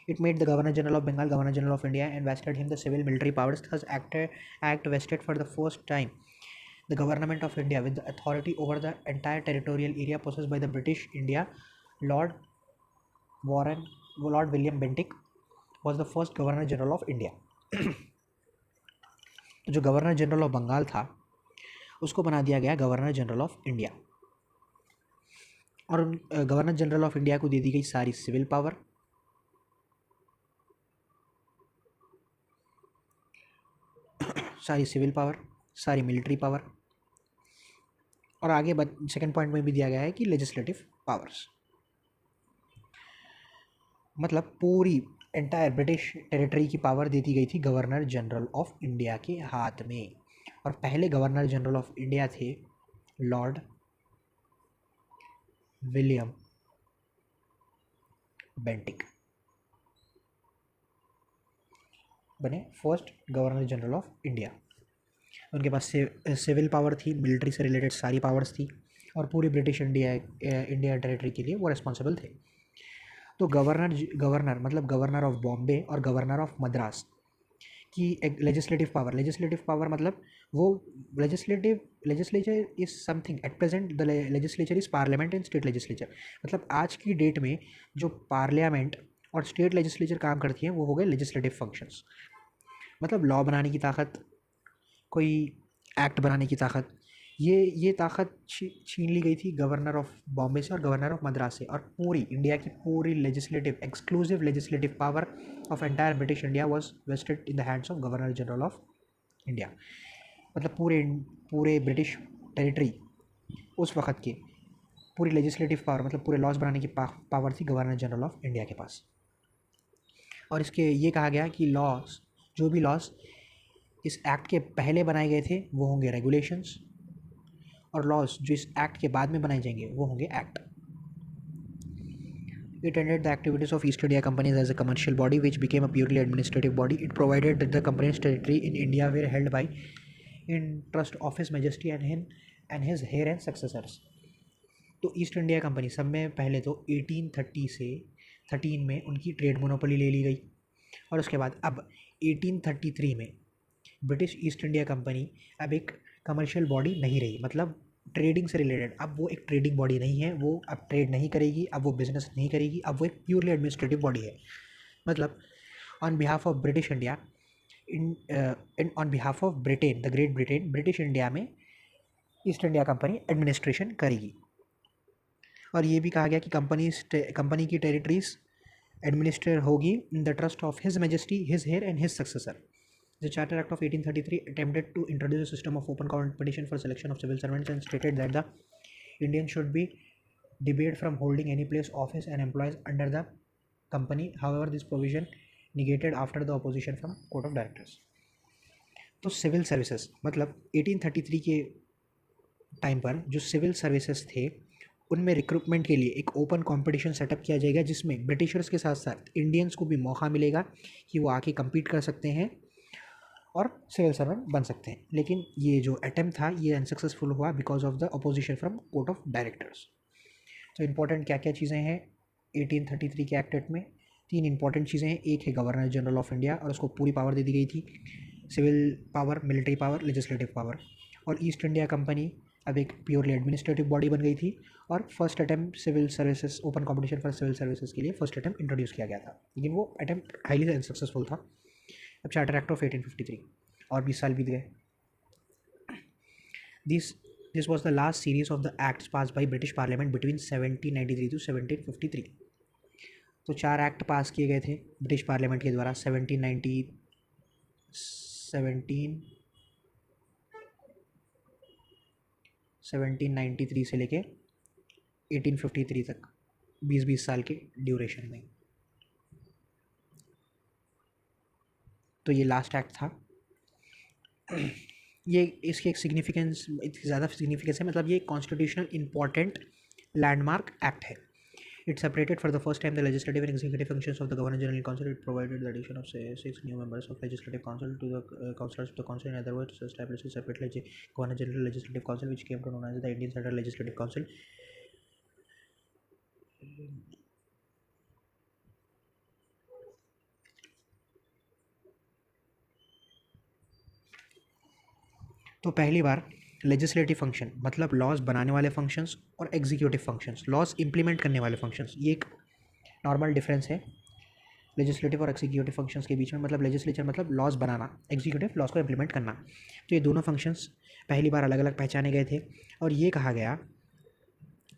It made the Governor General of Bengal Governor General of India and vested him the civil military powers. Thus, act vested for the first time the government of India with the authority over the entire territorial area possessed by the British India. Lord William Bentinck was the first Governor General of India. तो जो governor general of Bengal था उसको बना दिया गया governor general of India. और governor general of India को दे दी गई सारी सिविल पावर, सारी मिलिट्री पावर, और आगे सेकंड पॉइंट में भी दिया गया है कि लेजिस्लेटिव पावर्स. मतलब पूरी एंटायर ब्रिटिश टेरिटरी की पावर दे दी गई थी गवर्नर जनरल ऑफ इंडिया के हाथ में. और पहले गवर्नर जनरल ऑफ इंडिया थे लॉर्ड विलियम बेंटिक, बने first governor general of India. उनके पास सिविल पावर थी, मिलिट्री से रिलेटेड सारी पावर्स थी, और पूरी ब्रिटिश इंडिया टेरिटरी के लिए वो रिस्पॉन्सिबल थे. तो गवर्नर मतलब गवर्नर ऑफ बॉम्बे और गवर्नर ऑफ मद्रास की एक लेजिस्लेटिव पावर मतलब वो legislature is something at present. The legislature is parliament and state legislature. मतलब आज की डेट में जो पार्लियामेंट और स्टेट लेजिस्लेचर काम करती हैं वो हो गए लेजिस्लेटिव फंक्शंस. मतलब लॉ बनाने की ताकत, कोई एक्ट बनाने की ताकत, ये ताकत छीन ली गई थी गवर्नर ऑफ बॉम्बे से और गवर्नर ऑफ मद्रास से. और पूरी इंडिया की पूरी exclusive legislative power of entire British India was vested in the hands of governor general of India. मतलब पूरे ब्रिटिश टेरिटरी उस वक़्त के पूरी लेजिस्लेटिव पावर मतलब पूरे लॉज बनाने की पावर थी गवर्नर जनरल ऑफ इंडिया के पास. और इसके ये कहा गया कि जो भी लॉज इस एक्ट के पहले बनाए गए थे वो होंगे रेगुलेशंस, और लॉज जो इस एक्ट के बाद में बनाए जाएंगे वो होंगे act. It ended the activities of East India Company as a commercial body which became a purely administrative body. It provided that the company's territory in India were held by in trust of His Majesty and his heir and successors. तो east India company सब में पहले तो 1830 से 13 में उनकी trade monopoly ले ली गई, और उसके बाद अब 1833 में ब्रिटिश ईस्ट इंडिया कंपनी अब एक कमर्शियल बॉडी नहीं रही. मतलब ट्रेडिंग से रिलेटेड अब वो एक ट्रेडिंग बॉडी नहीं है, वो अब ट्रेड नहीं करेगी, अब वो बिजनेस नहीं करेगी, अब वो एक प्योरली एडमिनिस्ट्रेटिव बॉडी है. मतलब on behalf of British India on behalf of Britain the great Britain, British India में ईस्ट इंडिया कंपनी एडमिनिस्ट्रेशन करेगी. और ये भी कहा गया कि कंपनी की टेरिटरीज एडमिनिस्ट्रेट होगी in the trust of his majesty, his heir and his successor. The Charter Act of 1833 attempted to introduce a system of open competition for selection of civil servants and stated that the Indians should be debarred from holding any place, office and employees under the company. However, this provision negated after the opposition from Court of Directors. तो civil services मतलब 1833 के time पर जो civil services थे उनमें recruitment के लिए एक ओपन कंपटीशन सेटअप किया जाएगा जिसमें ब्रिटिशर्स के साथ साथ इंडियंस को भी मौका मिलेगा कि वो आके कम्पीट कर सकते हैं और सिविल सर्वेंट बन सकते हैं. लेकिन ये जो अटेम्प्ट था ये अनसक्सेसफुल हुआ because of the opposition from court of directors. तो इंपॉर्टेंट क्या क्या चीज़ें हैं 1833 के एक्ट में? 3 इंपॉर्टेंट चीज़ें हैं. एक है गवर्नर जनरल ऑफ इंडिया और उसको पूरी पावर दे दी गई थी. Civil power, military power, legislative power. और ईस्ट इंडिया कंपनी अब एक प्योरली एडमिनिस्ट्रेटिव बॉडी बन गई थी और first attempt civil services, open competition for civil services के लिए फर्स्ट अटैम्प्ट इंट्रोड्यूस किया गया था, लेकिन वो अटैम्प्ट हाईली अनसक्सेसफुल था। अब चार्टर एक्ट ऑफ 1853 और 20 साल बीत गए। This was the last series of the acts pass by British parliament between 1793 to 1753। तो 4 एक्ट पास किए गए थे ब्रिटिश पार्लियामेंट के द्वारा 1793 से लेके 1853 तक, 20 साल के ड्यूरेशन में। तो ये लास्ट एक्ट था। ये इसकी एक सिग्निफिकेंस, इतनी ज़्यादा सिग्निफिकेंस है, मतलब ये कॉन्स्टिट्यूशनल इम्पॉर्टेंट लैंडमार्क एक्ट है। It separated for the first time the legislative and executive functions of the Governor General Council. It provided the addition of 6 new members of Legislative Council to the councillors of the Council. In other words, established a separate Governor General Legislative Council, which came to known as the Indian Central Legislative Council. तो पहली बार legislative function मतलब laws बनाने वाले functions और executive functions, laws implement करने वाले functions, ये एक नॉर्मल डिफरेंस है लेजिस्लेटिव और एग्जीक्यूटिव फंक्शंस के बीच में। मतलब लेजिस्लेचर मतलब लॉज बनाना, एग्जीक्यूटिव लॉज को इंप्लीमेंट करना। तो ये दोनों फंक्शंस पहली बार अलग अलग पहचाने गए थे और ये कहा गया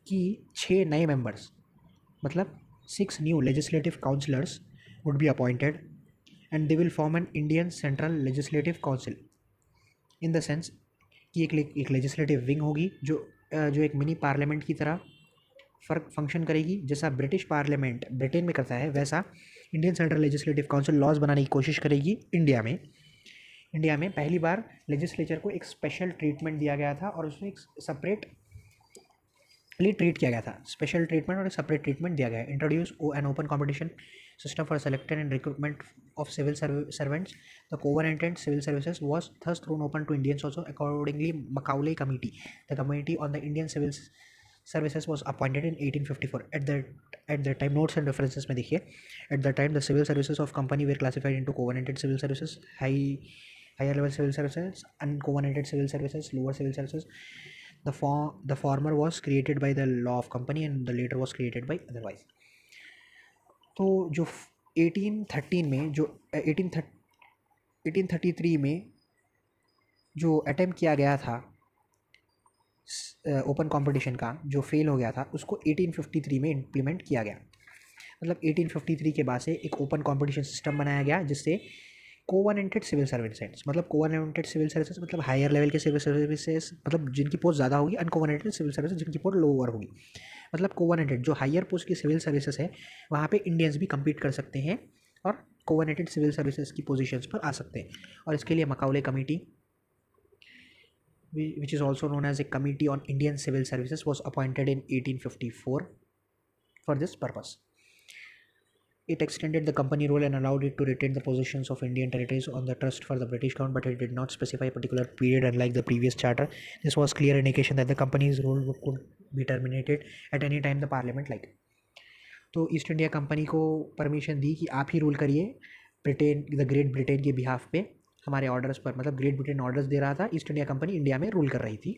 कि 6 नए मेंबर्स मतलब 6 new legislative councillors would be appointed and they will form an Indian central legislative council in the sense कि एक लेजिस्लेटिव विंग होगी जो एक मिनी पार्लियामेंट की तरह फंक्शन करेगी। जैसा ब्रिटिश पार्लियामेंट ब्रिटेन में करता है, वैसा Indian central legislative council laws बनाने की कोशिश करेगी इंडिया में। पहली बार लेजिस्लेचर को एक स्पेशल ट्रीटमेंट दिया गया था और उसमें एक सेपरेटली ट्रीट किया गया था, स्पेशल ट्रीटमेंट और एक सेपरेट ट्रीटमेंट दिया गया है। Introduce an open competition system for selecting and recruitment of civil servants. The covenanted civil services was thus thrown open to Indians also. Accordingly, Macaulay Committee, the Committee on the Indian Civil Services, was appointed in 1854. At that time, notes and references में देखिए, at that time the civil services of company were classified into covenanted civil services, higher level civil services, uncovenanted civil services, lower civil services. The former was created by the law of company and the later was created by otherwise. तो जो 1813 में जो 1833 में जो attempt किया गया था open competition का, जो फेल हो गया था, उसको 1853 में इम्प्लीमेंट किया गया। मतलब 1853 के बाद से एक ओपन कंपटीशन सिस्टम बनाया गया जिससे कोवनेंटेड सिविल सर्विसेज, मतलब कोवनेंटेड सिविल सर्विसेज मतलब हायर लेवल के सिविल सर्विसेज, मतलब जिनकी पोस्ट ज़्यादा होगी, अनकोवनेंटेड सिविल सर्विसेज जिनकी पोस्ट लोअर होगी। मतलब कोवनेंटेड जो हायर पोस्ट की सिविल सर्विसेज है वहाँ पे इंडियंस भी कम्पीट कर सकते हैं और कोवनेंटेड सिविल सर्विसेज की पोजीशंस पर आ सकते हैं। और इसके लिए मकाउले committee which is also known as a Committee on Indian Civil Services was appointed in 1854 for this purpose. It extended the company role and allowed it to retain the positions of Indian territories on the trust for the British Crown, but it did not specify a particular period. Unlike the previous charter, this was clear indication that the company's role could be terminated at any time the parliament like. तो east India company को permission दी कि आप ही rule करिए Britain, the great Britain के behalf पे, हमारे orders पर। मतलब ग्रेट ब्रिटेन ऑर्डर्स दे रहा था, ईस्ट इंडिया कंपनी इंडिया में रूल कर रही थी।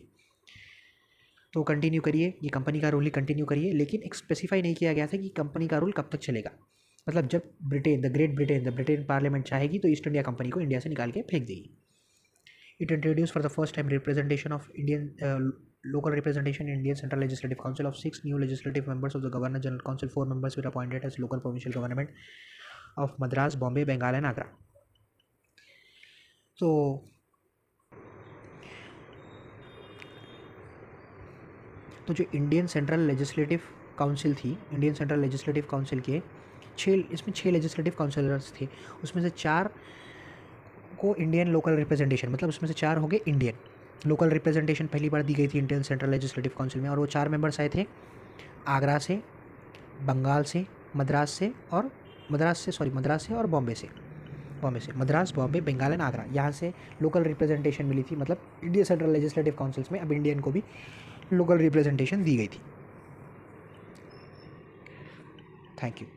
तो कंटिन्यू करिए, ये कंपनी का रूल ही कंटिन्यू करिए, लेकिन एक स्पेसिफाई नहीं किया गया था कि कंपनी का रूल कब तक चलेगा। मतलब जब ब्रिटेन, द ब्रिटेन पार्लियामेंट चाहेगी तो ईस्ट इंडिया कंपनी को इंडिया से निकाल के फेंक देगी। It introduce for the first time representation of Indian local representation in Indian Central Legislative Council of 6 new legislative members of the Governor General Council. 4 members were appointed as local provincial government of Madras, Bombay, Bengal and Agra. तो जो Indian central legislative council थी, Indian central legislative council के 6 legislative councillors थे, उसमें से 4 को Indian local representation, मतलब उसमें से 4 हो गए इंडियन लोकल रिप्रेजेंटेशन पहली बार दी गई थी इंडियन सेंट्रल लेजिस्लेटिव काउंसिल में। और वो 4 मेंबर्स आए थे आगरा से, बंगाल से, मद्रास से और बॉम्बे से। मद्रास, बॉम्बे, बंगाल एंड आगरा, यहाँ से लोकल रिप्रेजेंटेशन मिली थी। मतलब इंडियन सेंट्रल लेजिस्लेटिव काउंसिल्स में अब इंडियन को भी लोकल रिप्रेजेंटेशन दी गई थी। Thank you.